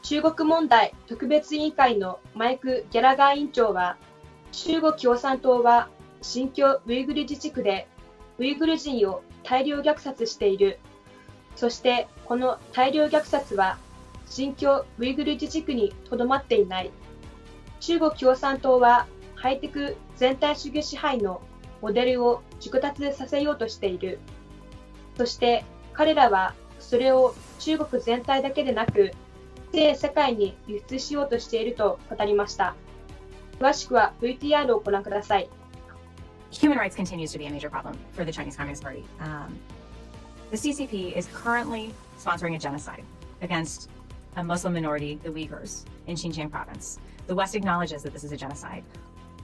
中国問題特別委員会のマイク・ギャラガー委員長は、中国共産党は新疆ウイグル自治区でウイグル人を大量虐殺している。そしてこの大量虐殺は新疆ウイグル自治区にとどまっていない。中国共産党はハイテク全体主義支配のモデルを熟達させようとしている。そして彼らはそれを中国全体だけでなく、全世界に輸出しようとしていると語りました。詳しくは VTR をご覧ください。Human rights continues to be a major problem for the Chinese Communist Party. The CCP is currently sponsoring a genocide against a Muslim minority, the Uyghurs, in Xinjiang province. The West acknowledges that this is a genocide.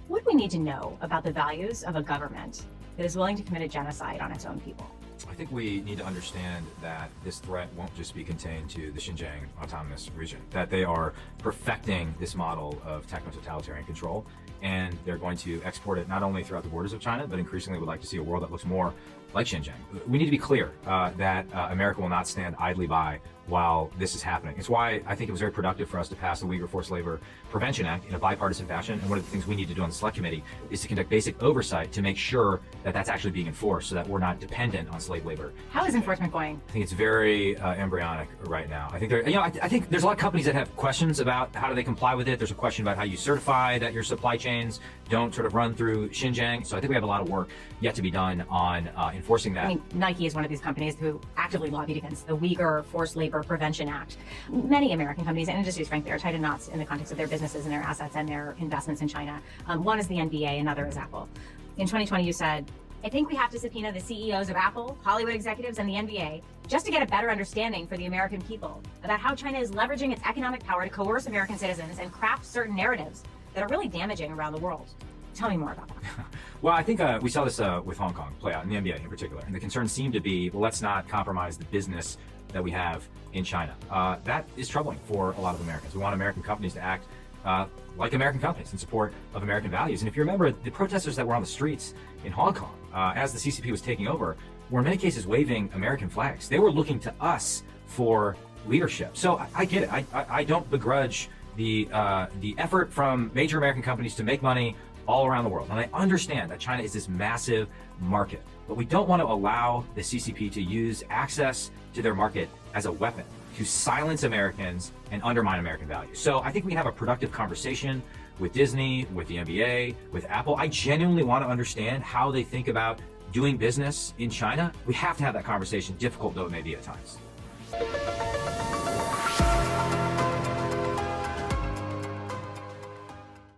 What do we need to know about the values of a government that is willing to commit a genocide on its own people? I think we need to understand that this threat won't just be contained to the Xinjiang autonomous region, that they are perfecting this model of techno-totalitarian control, and they're going to export it not only throughout the borders of China, but increasingly would like to see a world that looks more like Xinjiang. We need to be clear that America will not stand idly by while this is happening. It's why I think it was very productive for us to pass the Uyghur Forced Labor Prevention Act in a bipartisan fashion. And one of the things we need to do on the Select Committee is to conduct basic oversight to make sure that that's actually being enforced so that we're not dependent on slave labor. How is enforcement going? I think it's very embryonic right now. I think I think there's a lot of companies that have questions about how do they comply with it. There's a question about how you certify that your supply chains don't sort of run through Xinjiang. So I think we have a lot of work yet to be done on enforcing that. I mean, Nike is one of these companies who actively lobbied against the Uyghur Forced Labor Prevention Act. Many American companies and industries, frankly, are tied in knots in the context of their businesses and their assets and their investments in China. One is the NBA, another is Apple. In 2020, you said, I think we have to subpoena the CEOs of Apple, Hollywood executives, and the NBA just to get a better understanding for the American people about how China is leveraging its economic power to coerce American citizens and craft certain narratives that are really damaging around the world. Tell me more about that. Well, I think we saw this with Hong Kong play out in the NBA in particular. And the concern seemed to be, well, let's not compromise the business that we have in China. That is troubling for a lot of Americans. We want American companies to act like American companies in support of American values. And if you remember, the protesters that were on the streets in Hong Kong as the CCP was taking over were in many cases waving American flags. They were looking to us for leadership. So I get it. I don't begrudge the effort from major American companies to make money all around the world. And I understand that China is this massive market, but we don't want to allow the CCP to use access to their market as a weapon to silence Americans and undermine American values. So I think we have a productive conversation with Disney, with the NBA, with Apple. I genuinely want to understand how they think about doing business in China. We have to have that conversation, difficult though it may be at times.